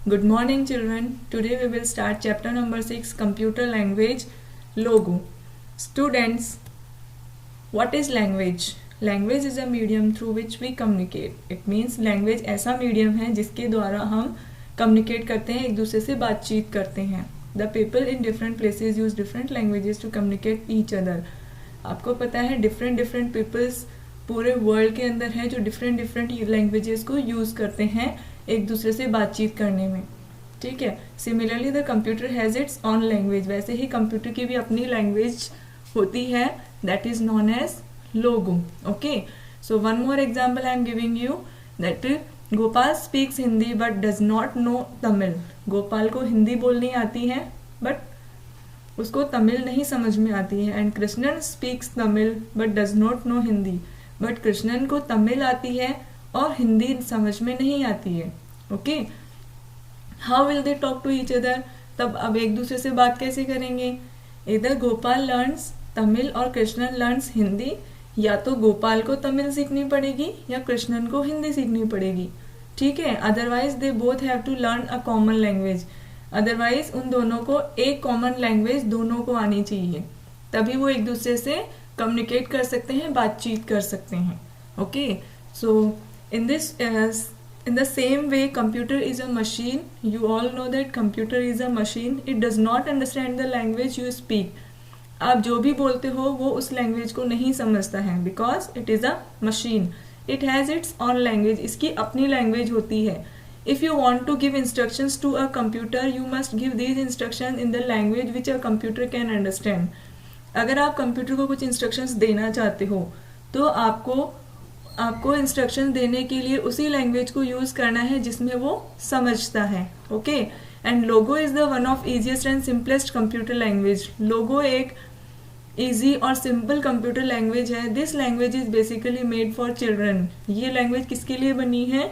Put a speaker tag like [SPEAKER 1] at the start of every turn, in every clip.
[SPEAKER 1] Good morning, children. Today we will start chapter number 6, Computer Language, Logo. Students, what is language? Language is a medium through which we communicate. It means language ऐसा medium है जिसके द्वारा हम communicate करते हैं, एक दूसरे से बातचीत करते हैं. The people in different places use different languages to communicate each other. आपको पता है different peoples पूरे वर्ल्ड के अंदर है जो डिफरेंट लैंग्वेजेस को यूज़ करते हैं एक दूसरे से बातचीत करने में. ठीक है. Similarly the computer has its own language. वैसे ही कंप्यूटर की भी अपनी लैंग्वेज होती है, that is known as logo. Okay. So one more example I am giving you that Gopal speaks Hindi but does not know Tamil. Gopal को हिंदी बोलनी आती है बट उसको तमिल नहीं समझ में आती है. And Krishnan speaks Tamil but does not no Hindi. But Krishnan को तमिल आती है और हिंदी समझ में नहीं आती है. Okay. How will they talk to each other? तब अब एक दूसरे से बात कैसे करेंगे? इधर गोपाल लर्न्स तमिल और कृष्णन लर्न्स हिंदी. या तो गोपाल को तमिल सीखनी पड़ेगी या कृष्णन को हिंदी सीखनी पड़ेगी. ठीक है. Otherwise they both have to learn a common language. Otherwise उन दोनों को एक कॉमन लैंग्वेज दोनों को आनी चाहिए, तभी वो एक दूसरे से कम्युनिकेट कर सकते हैं, बातचीत कर सकते हैं. Okay. So in the same way computer is a machine. You all know that computer is a machine. It does not understand the language you speak. आप जो भी बोलते हो वो उस लैंग्वेज को नहीं समझता है, because it is a machine. It has its own language. इसकी अपनी लैंग्वेज होती है. If you want to give instructions to a computer you must give these instruction in the language which a computer can understand. अगर आप computer को कुछ instructions देना चाहते हो तो आपको इंस्ट्रक्शन देने के लिए उसी लैंग्वेज को यूज़ करना है जिसमें वो समझता है. Okay. And Logo is the one of easiest and simplest computer language. Logo एक ईजी और सिंपल कंप्यूटर लैंग्वेज है. This language is basically made for children. ये लैंग्वेज किसके लिए बनी है?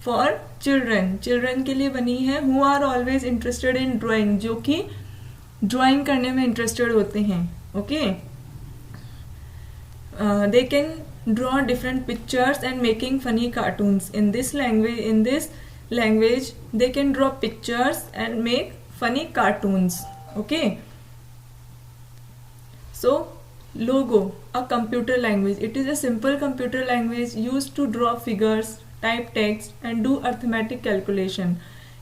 [SPEAKER 1] For children. चिल्ड्रन के लिए बनी है who are always interested in drawing, जो कि ड्राइंग करने में इंटरेस्टेड होते हैं. Okay. They can draw different pictures and making funny cartoons. In this language they can draw pictures and make funny cartoons. Okay. So logo, a computer language. It is a simple computer language used to draw figures, type text and do arithmetic calculation.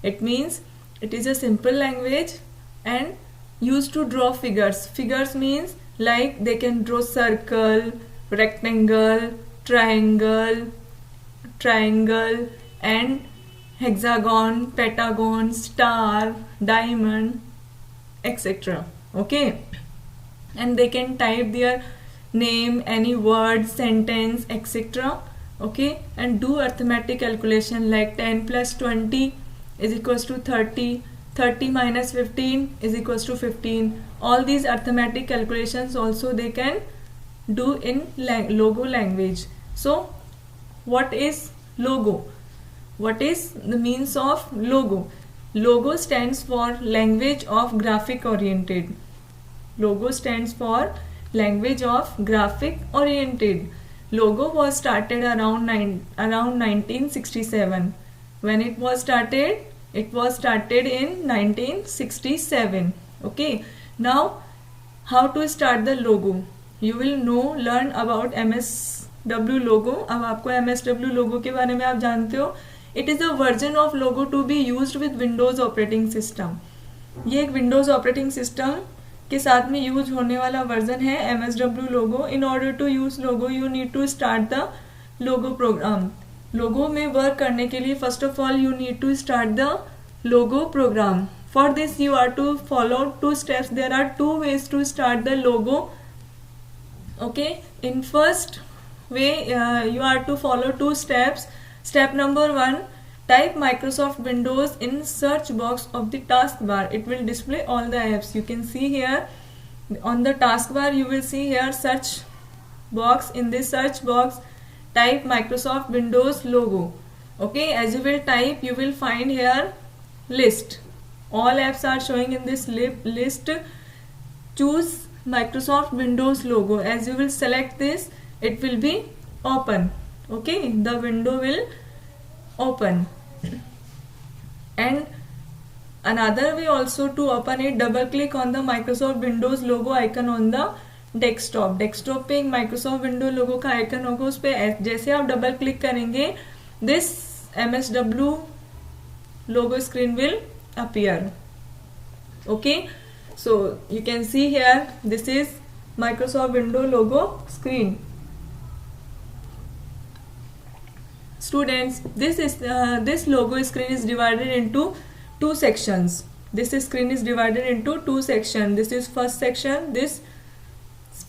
[SPEAKER 1] It means it is a simple language and used to draw figures. Figures means like they can draw circle, rectangle, triangle and hexagon, pentagon, star, diamond, etc. Okay. And they can type their name, any word, sentence, etc. Okay. And do arithmetic calculation like 10 plus 20 is equals to 30. 30 minus 15 is equals to 15. All these arithmetic calculations also they can do in logo language. So what is logo? What is the means of logo? Logo stands for language of graphic oriented. Logo stands for language of graphic oriented. Logo was started around 1967. When it was started? It was started in 1967. Okay. Now how to start the logo? You will learn about MSW logo. अब आपको MSW logo के बारे में आप जानते हो. It is a version of logo to be used with Windows operating system. ये एक Windows operating system के साथ में यूज होने वाला वर्जन है MSW logo. In order to use logo you need to start the logo program. लोगो में work करने के लिए first of all you need to start the logo program. For this you are to follow 2 steps. There are 2 ways to start the logo. Okay. In first way you are to follow 2 steps. Step number 1, type Microsoft Windows in search box of the taskbar. It will display all the apps. You can see here on the taskbar you will see here search box. In this search box type Microsoft Windows logo. Okay. As you will type you will find here list. All apps are showing in this list. Choose Microsoft Windows logo. As you will select this it will be open. Okay. The window will open and Another way also to open it, double click on the Microsoft Windows logo icon on the desktop. Desktop पे एक Microsoft Windows logo का icon होगा, उस पे जैसे आप double click करेंगे this MSW logo screen will appear. Okay, so you can see here this is Microsoft Windows logo screen. Students, this logo screen is divided into two sections. This screen is divided into two sections. This is first section. This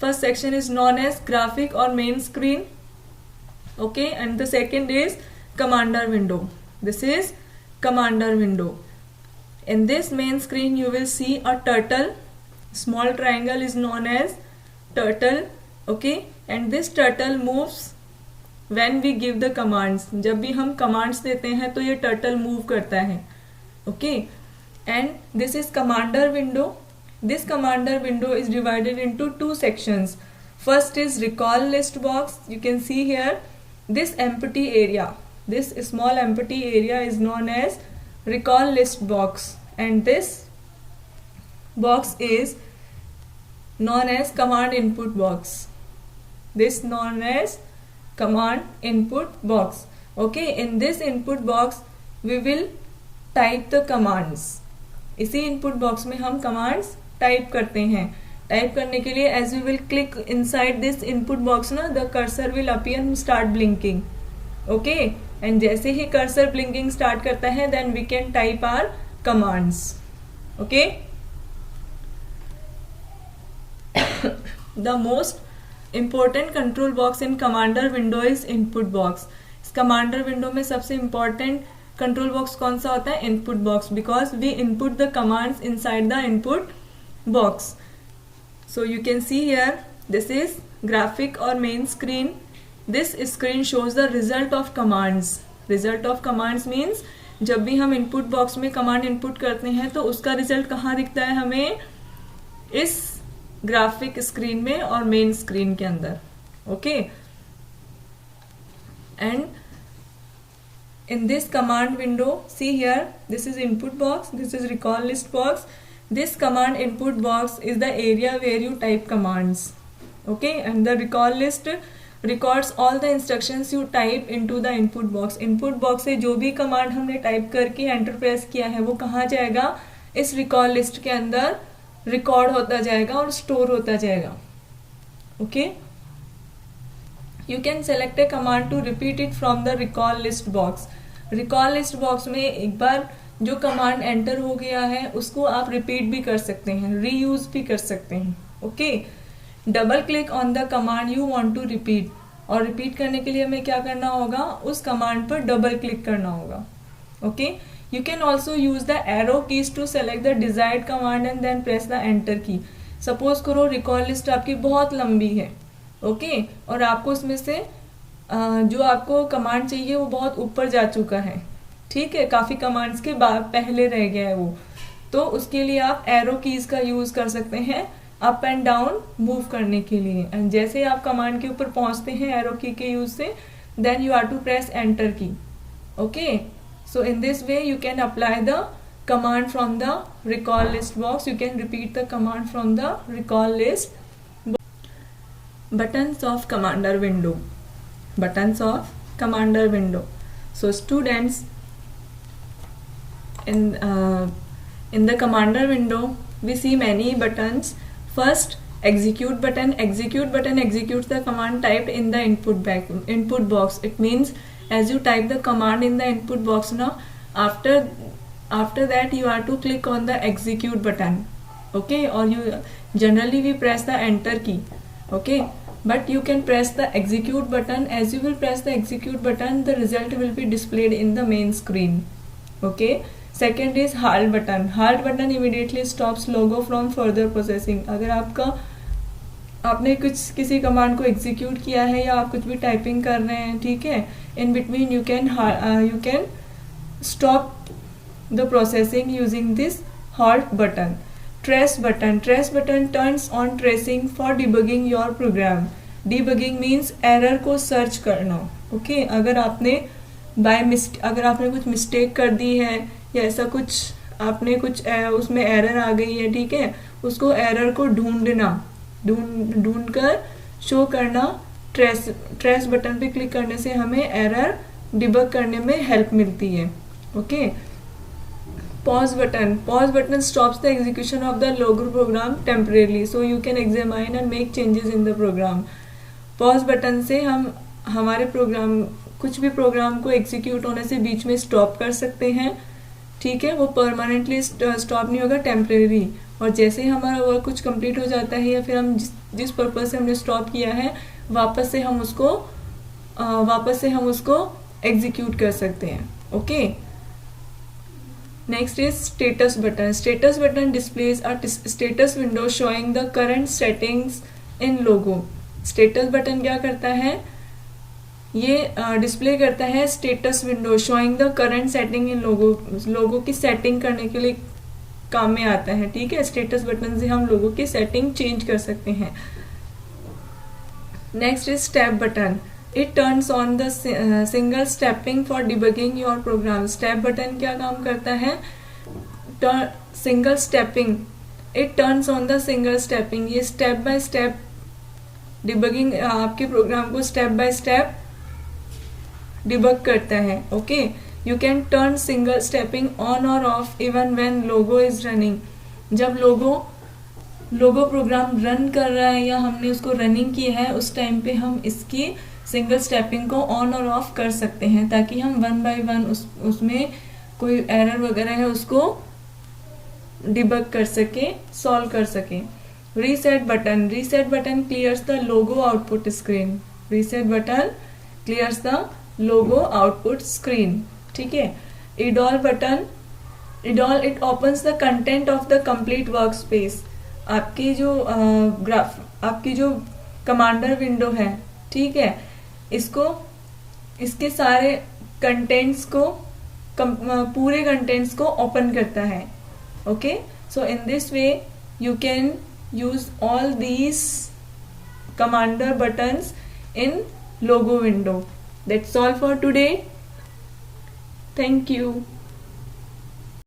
[SPEAKER 1] first section is known as graphic or main screen. Okay, and the second is commander window. This is commander window. In this main screen you will see a turtle. Small triangle is known as turtle. Okay, and this turtle moves when we give the commands. जब भी हम commands देते हैं तो ये turtle move करता है. Okay, and this is commander window. This commander window is divided into two sections. First is recall list box. You can see here this empty area, this small empty area is known as recall list box, and this box is known as command input box. This known as command input box. Okay, in this input box we will type the commands. इसी input box में हम commands type करते हैं. Type करने के लिए as we will click inside this input box ना, the cursor will appear start blinking. Okay, and जैसे ही कर्सर ब्लिंकिंग स्टार्ट करता है then we can type our commands. Okay, the most important control box in commander window is input box. इस commander window में सबसे important control box कौन सा होता है? Input box, because we input the commands inside the input box. So you can see here this is graphic और main screen. This screen shows the result of commands. Result of commands means जब भी हम input box में command input करते हैं तो उसका result कहाँ दिखता है हमें? इस ग्राफिक स्क्रीन में और मेन स्क्रीन के अंदर. Okay, and in this command window, see here, this is input box, this is recall list box. This command input box is the area where you type commands. Okay, and the recall list records all the instructions you type into the input box. input box से जो भी command हमने type करके enter press किया है वो कहाँ जाएगा? इस recall list के अंदर रिकॉर्ड होता जाएगा और स्टोर होता जाएगा. Okay, You can select a command to repeat it from the recall list box. recall list box में एक बार जो कमांड एंटर हो गया है उसको आप रिपीट भी कर सकते हैं, रीयूज भी कर सकते हैं. Okay, double click on the command you want to repeat, और रिपीट करने के लिए हमें क्या करना होगा? उस कमांड पर डबल क्लिक करना होगा. Okay, you can also use the arrow keys to select the desired command and then press the enter key. Suppose करो रिकॉल लिस्ट आपकी बहुत लंबी है. ओके, और आपको उसमें से जो आपको कमांड चाहिए वो बहुत ऊपर जा चुका है. ठीक है, काफी कमांड्स के बाद पहले रह गया है वो, तो उसके लिए आप एरो कीज का यूज कर सकते हैं अप एंड डाउन मूव करने के लिए. एंड जैसे आप कमांड के ऊपर पहुंचते हैं एरो की के यूज से, then you are to press enter key. Okay, so in this way you can apply the command from the recall list box. You can repeat the command from the recall list. Buttons of commander window. Buttons of commander window. So students, in the commander window we see many buttons. First, execute button. Execute button executes the command typed in the input box. It means as you type the command in the input box now, after that you are to click on the execute button. Okay, or you generally we press the enter key. Okay, but you can press the execute button. As you will press the execute button, the result will be displayed in the main screen. Okay, second is halt button. Halt button immediately stops logo from further processing. अगर आपने कुछ किसी command को execute किया है या आप कुछ भी टाइपिंग कर रहे हैं, ठीक है, in between you can stop the processing using this halt button. Trace button. Trace button turns on tracing for debugging your program. Debugging means error को search करना. Okay, अगर आपने कुछ मिस्टेक कर दी है या ऐसा कुछ आपने कुछ उसमें एरर आ गई है, ठीक है, उसको एरर को ढूंढ कर शो करना। ट्रेस बटन पे क्लिक करने से हमें एरर डिबग करने में हेल्प मिलती है। Okay. Pause button stops the execution of the logo program temporarily, so you can examine and make changes in the program. Pause button से हम हमारे प्रोग्राम, कुछ भी प्रोग्राम को एग्जीक्यूट होने से बीच में स्टॉप कर सकते हैं, ठीक है। वो परमानेंटली स्टॉप नहीं होगा, टेम्परेरी। और जैसे ही हमारा वर्क कुछ कंप्लीट हो जाता है या फिर हम जिस पर्पज से हमने स्टॉप किया है वापस से हम उसको एग्जीक्यूट कर सकते हैं। Okay. Next is status button. Status button displays a status window showing the current settings in logo. Status button क्या करता है, ये डिस्प्ले करता है status window showing the current setting in Logo की सेटिंग करने के लिए काम में आता है, ठीक है। स्टेटस बटन से हम लोगों की सेटिंग चेंज कर सकते हैं। Next is step button. It turns on the single stepping for debugging your program. Step button क्या काम करता है, single stepping. It turns on the single stepping, ये स्टेप बाय स्टेप डिबगिंग, आपके प्रोग्राम को स्टेप बाय स्टेप डिबग करता है। Okay, you can turn single stepping on और off even when Logo is running. जब लोगो प्रोग्राम रन कर रहा है या हमने उसको रनिंग किया है उस टाइम पे हम इसकी सिंगल स्टेपिंग को ऑन और ऑफ कर सकते हैं ताकि हम वन बाय वन उसमें कोई एरर वगैरह है उसको डिबग कर सके, सॉल्व कर सके. Reset button clears the Logo output screen. Reset button clears the Logo output screen, ठीक है. Edall button, it opens the content of the complete workspace. आपकी जो कमांडर विंडो है, ठीक है, इसके सारे कंटेंट्स को, पूरे कंटेंट्स को ओपन करता है. Okay, so in this way you can use all these commander buttons in logo window. That's all for today. Thank you.